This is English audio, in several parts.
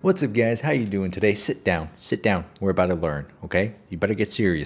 What's up guys, how you doing today? Sit down, we're about to learn, okay? You better get serious.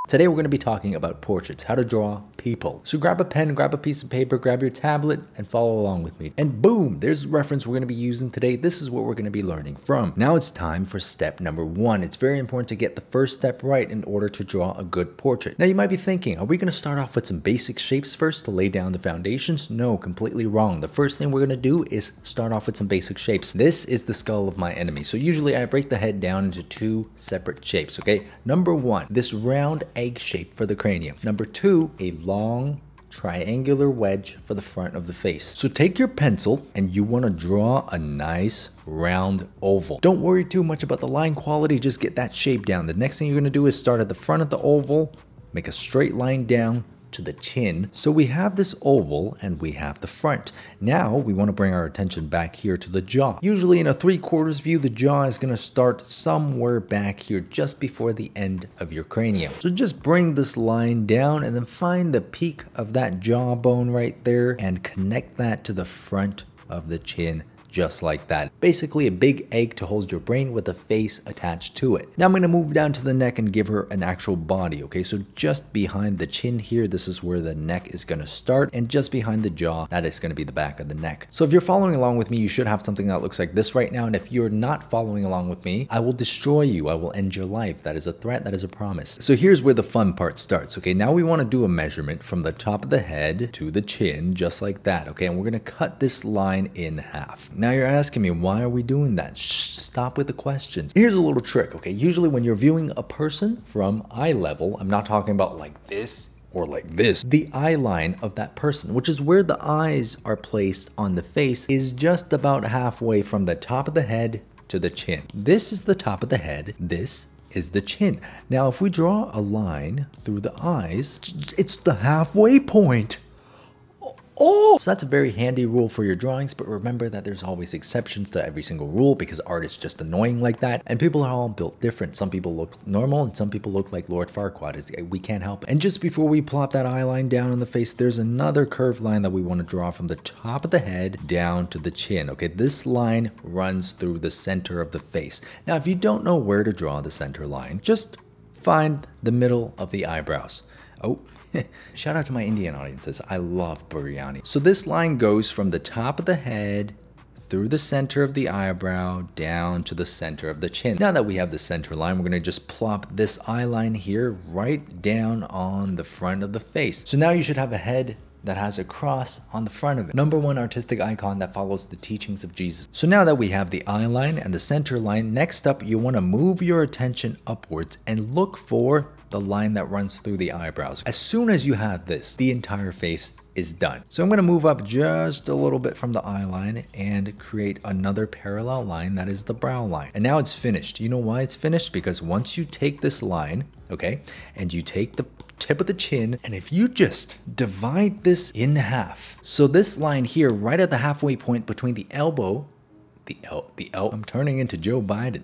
Today we're going to be talking about portraits, how to draw people. So grab a pen, grab a piece of paper, grab your tablet, and follow along with me. And boom, there's the reference we're going to be using today. This is what we're going to be learning from. Now it's time for step number 1. It's very important to get the first step right in order to draw a good portrait. Now you might be thinking, are we going to start off with some basic shapes first to lay down the foundations? No, completely wrong. The first thing we're going to do is start off with some basic shapes. This is the skull of my enemy. So usually I break the head down into 2 separate shapes, okay? Number 1, this round egg shape for the cranium. Number 2, a long triangular wedge for the front of the face. So take your pencil and you want to draw a nice round oval. Don't worry too much about the line quality, just get that shape down. The next thing you're going to do is start at the front of the oval, make a straight line down to the chin. So we have this oval and we have the front. Now we want to bring our attention back here to the jaw. Usually in a 3/4 view, the jaw is going to start somewhere back here just before the end of your cranium. So just bring this line down and then find the peak of that jawbone right there and connect that to the front of the chin. Just like that. Basically a big egg to hold your brain with a face attached to it. Now I'm going to move down to the neck and give her an actual body, okay? So just behind the chin here, this is where the neck is going to start, and just behind the jaw, that is going to be the back of the neck. So if you're following along with me, you should have something that looks like this right now, and if you're not following along with me, I will destroy you. I will end your life. That is a threat. That is a promise. So here's where the fun part starts, okay? Now we want to do a measurement from the top of the head to the chin, just like that, okay? And we're going to cut this line in half. Now you're asking me, why are we doing that? Shh, stop with the questions. Here's a little trick, okay? Usually when you're viewing a person from eye level, I'm not talking about like this or like this. The eye line of that person, which is where the eyes are placed on the face, is just about halfway from the top of the head to the chin. This is the top of the head. This is the chin. Now, if we draw a line through the eyes, it's the halfway point. Oh! So that's a very handy rule for your drawings, but remember that there's always exceptions to every single rule because art is just annoying like that, and people are all built different. Some people look normal and some people look like Lord Farquaad. We can't help it. And just before we plop that eye line down on the face, there's another curved line that we want to draw from the top of the head down to the chin. Okay, this line runs through the center of the face. Now, if you don't know where to draw the center line, just find the middle of the eyebrows. Oh, shout out to my Indian audiences. I love biryani. So this line goes from the top of the head through the center of the eyebrow down to the center of the chin. Now that we have the center line, we're going to just plop this eye line here right down on the front of the face. So now you should have a head that has a cross on the front of it. Number 1 artistic icon that follows the teachings of Jesus. So now that we have the eye line and the center line, next up you want to move your attention upwards and look for the line that runs through the eyebrows. As soon as you have this, the entire face is done. So I'm going to move up just a little bit from the eye line and create another parallel line that is the brow line. And now it's finished. You know why it's finished? Because once you take this line, okay, and you take the tip of the chin, and if you just divide this in half, so this line here right at the halfway point between the elbow, I'm turning into Joe Biden.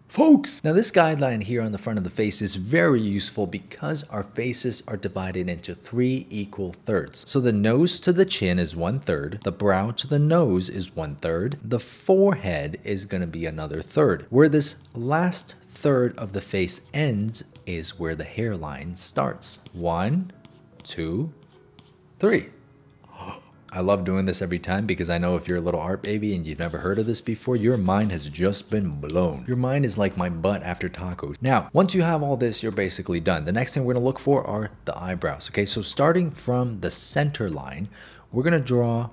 Folks! Now this guideline here on the front of the face is very useful because our faces are divided into 3 equal thirds. So the nose to the chin is 1/3, the brow to the nose is 1/3, the forehead is going to be another third. Where this last third of the face ends is where the hairline starts. 1, 2, 3. I love doing this every time because I know if you're a little art baby and you've never heard of this before, your mind has just been blown. Your mind is like my butt after tacos. Now, once you have all this, you're basically done. The next thing we're going to look for are the eyebrows. Okay, so starting from the center line, we're going to draw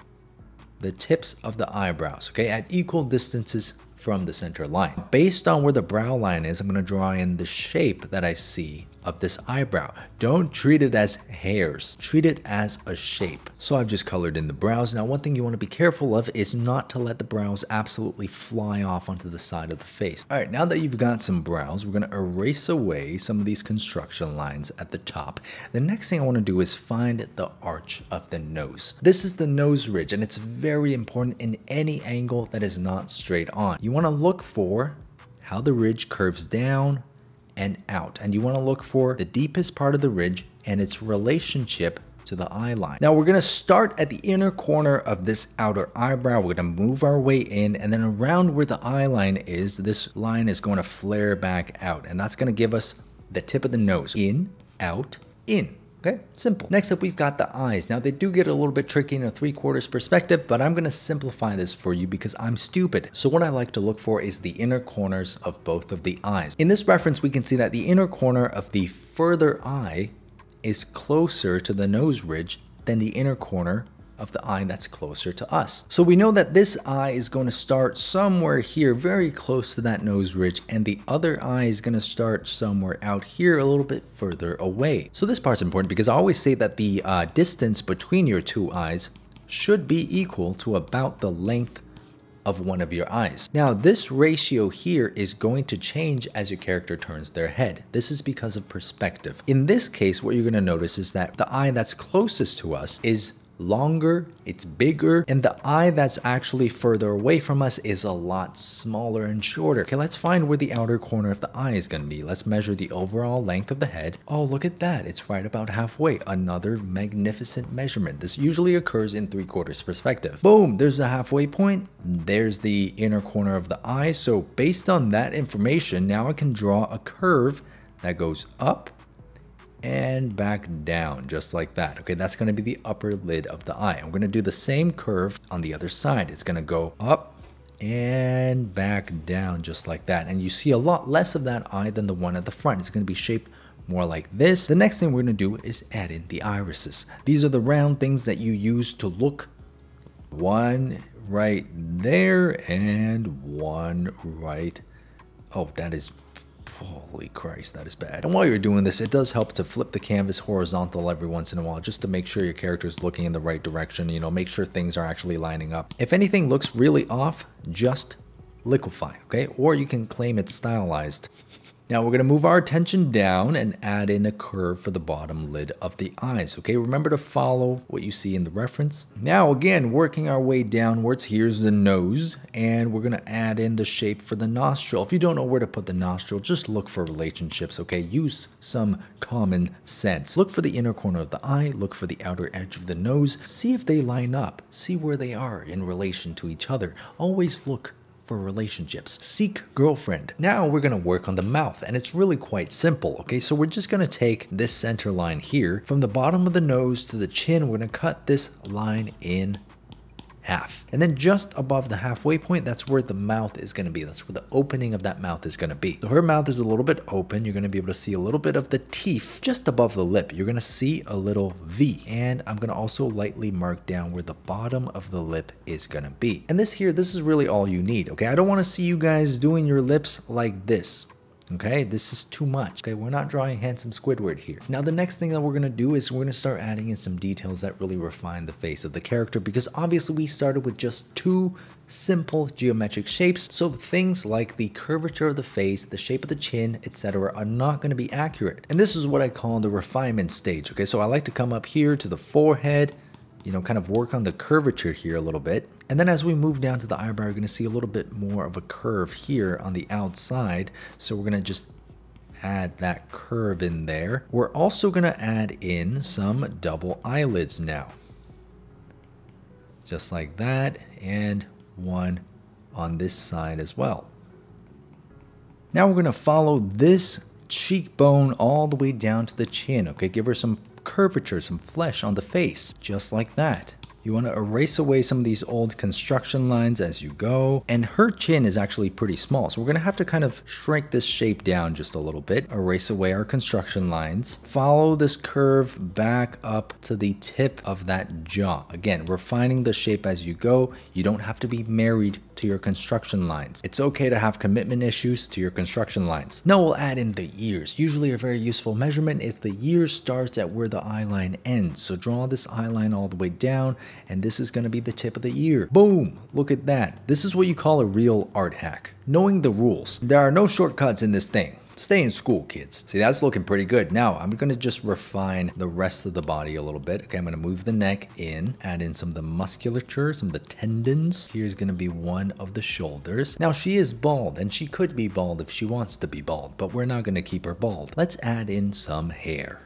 the tips of the eyebrows, okay, at equal distances from the center line. Based on where the brow line is, I'm going to draw in the shape that I see of this eyebrow. Don't treat it as hairs, treat it as a shape. So I've just colored in the brows. Now one thing you want to be careful of is not to let the brows absolutely fly off onto the side of the face. All right, now that you've got some brows, we're going to erase away some of these construction lines at the top. The next thing I want to do is find the arch of the nose. This is the nose ridge, and it's very important in any angle that is not straight on. You want to look for how the ridge curves down and out, and you want to look for the deepest part of the ridge and its relationship to the eye line. Now we're gonna start at the inner corner of this outer eyebrow. We're gonna move our way in, and then around where the eye line is, this line is going to flare back out, and that's gonna give us the tip of the nose. In, out, in. Okay, simple. Next up, we've got the eyes. Now they do get a little bit tricky in a 3/4 perspective, but I'm gonna simplify this for you because I'm stupid. So what I like to look for is the inner corners of both of the eyes. In this reference, we can see that the inner corner of the further eye is closer to the nose ridge than the inner corner of the eye that's closer to us. So we know that this eye is going to start somewhere here, very close to that nose ridge, and the other eye is going to start somewhere out here, a little bit further away. So this part's important because I always say that the distance between your two eyes should be equal to about the length of one of your eyes. Now this ratio here is going to change as your character turns their head. This is because of perspective. In this case, what you're going to notice is that the eye that's closest to us is longer, it's bigger, and the eye that's actually further away from us is a lot smaller and shorter. Okay, let's find where the outer corner of the eye is going to be. Let's measure the overall length of the head. Oh, look at that. It's right about halfway. Another magnificent measurement. This usually occurs in 3/4 perspective. Boom, there's the halfway point. There's the inner corner of the eye. So based on that information, now I can draw a curve that goes up and back down, just like that. Okay, that's going to be the upper lid of the eye. I'm going to do the same curve on the other side. It's going to go up and back down, just like that. And you see a lot less of that eye than the one at the front. It's going to be shaped more like this. The next thing we're going to do is add in the irises. These are the round things that you use to look. One right there and one right. Oh, that is, holy Christ, that is bad. And while you're doing this, it does help to flip the canvas horizontal every once in a while, just to make sure your character is looking in the right direction, you know, make sure things are actually lining up. If anything looks really off, just liquefy, okay? Or you can claim it's stylized. Now we're going to move our attention down and add in a curve for the bottom lid of the eyes. Okay, remember to follow what you see in the reference. Now again, working our way downwards, here's the nose, and we're going to add in the shape for the nostril. If you don't know where to put the nostril, just look for relationships, okay? Use some common sense. Look for the inner corner of the eye, look for the outer edge of the nose, see if they line up, see where they are in relation to each other. Always look for relationships. Seek girlfriend. Now we're going to work on the mouth, and it's really quite simple. Okay, so we're just going to take this center line here from the bottom of the nose to the chin. We're going to cut this line in half, and then just above the halfway point, that's where the mouth is going to be. That's where the opening of that mouth is going to be. So her mouth is a little bit open. You're going to be able to see a little bit of the teeth just above the lip. You're going to see a little V, and I'm going to also lightly mark down where the bottom of the lip is going to be. And this is really all you need. Okay, I don't want to see you guys doing your lips like this. Okay, this is too much. Okay, we're not drawing handsome Squidward here. Now the next thing that we're gonna do is we're gonna start adding in some details that really refine the face of the character, because obviously we started with just two simple geometric shapes. So things like the curvature of the face, the shape of the chin, etc. are not gonna be accurate. And this is what I call the refinement stage. Okay, so I like to come up here to the forehead, you know, kind of work on the curvature here a little bit. And then as we move down to the eyebrow, you're going to see a little bit more of a curve here on the outside. So we're going to just add that curve in there. We're also going to add in some double eyelids now. Just like that, and one on this side as well. Now we're going to follow this cheekbone all the way down to the chin. Okay, give her some curvature, some flesh on the face, just like that. You want to erase away some of these old construction lines as you go. And her chin is actually pretty small, so we're going to have to kind of shrink this shape down just a little bit. Erase away our construction lines. Follow this curve back up to the tip of that jaw. Again, refining the shape as you go. You don't have to be married to your construction lines. It's okay to have commitment issues to your construction lines. Now we'll add in the ears. Usually a very useful measurement is the ear starts at where the eye line ends. So draw this eye line all the way down, and this is going to be the tip of the ear. Boom! Look at that. This is what you call a real art hack. Knowing the rules. There are no shortcuts in this thing. Stay in school, kids. See, that's looking pretty good. Now, I'm going to just refine the rest of the body a little bit. Okay, I'm going to move the neck in, add in some of the musculature, some of the tendons. Here's going to be one of the shoulders. Now, she is bald, and she could be bald if she wants to be bald, but we're not going to keep her bald. Let's add in some hair.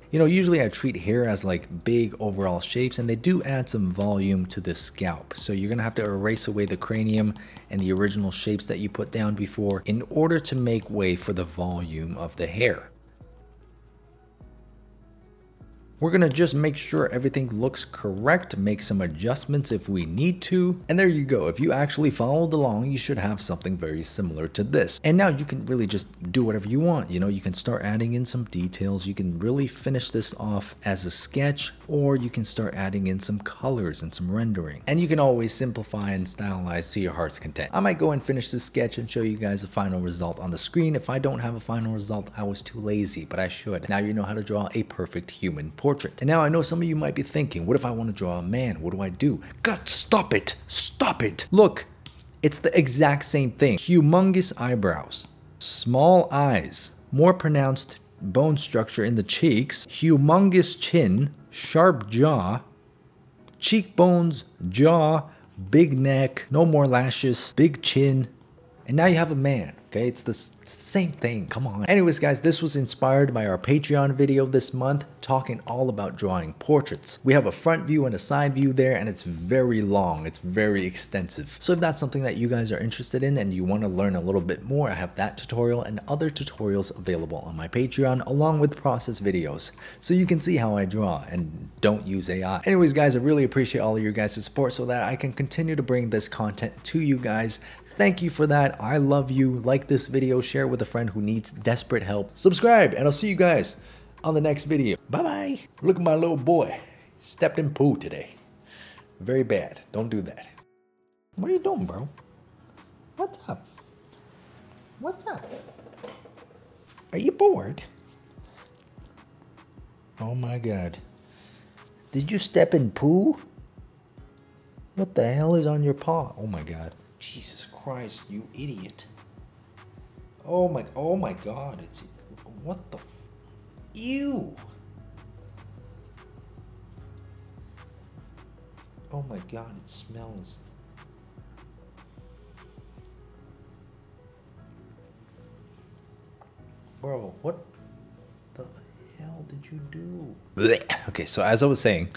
You know, usually I treat hair as like big overall shapes, and they do add some volume to the scalp. So you're gonna have to erase away the cranium and the original shapes that you put down before in order to make way for the volume of the hair. We're gonna just make sure everything looks correct, make some adjustments if we need to, and there you go. If you actually followed along, you should have something very similar to this. And now you can really just do whatever you want. You know, you can start adding in some details. You can really finish this off as a sketch, or you can start adding in some colors and some rendering. And you can always simplify and stylize to your heart's content. I might go and finish this sketch and show you guys the final result on the screen. If I don't have a final result, I was too lazy, but I should. Now you know how to draw a perfect human portrait. And now I know some of you might be thinking, what if I want to draw a man? What do I do? God, stop it! Stop it! Look, it's the exact same thing. Humongous eyebrows, small eyes, more pronounced bone structure in the cheeks, humongous chin, sharp jaw, cheekbones, jaw, big neck, no more lashes, big chin, and now you have a man. Okay, it's the same thing, come on. Anyways guys, this was inspired by our Patreon video this month, talking all about drawing portraits. We have a front view and a side view there, and it's very long, it's very extensive. So if that's something that you guys are interested in and you want to learn a little bit more, I have that tutorial and other tutorials available on my Patreon, along with process videos, so you can see how I draw and don't use AI. Anyways guys, I really appreciate all of your guys' support so that I can continue to bring this content to you guys. Thank you for that. I love you. Like this video, share it with a friend who needs desperate help. Subscribe, and I'll see you guys on the next video. Bye-bye. Look at my little boy. Stepped in poo today. Very bad. Don't do that. What are you doing, bro? What's up? What's up? Are you bored? Oh my God. Did you step in poo? What the hell is on your paw? Oh my God. Jesus Christ, you idiot. Oh my God, it's, what the, ew. Oh my God, it smells. Bro, what the hell did you do? Okay, so as I was saying,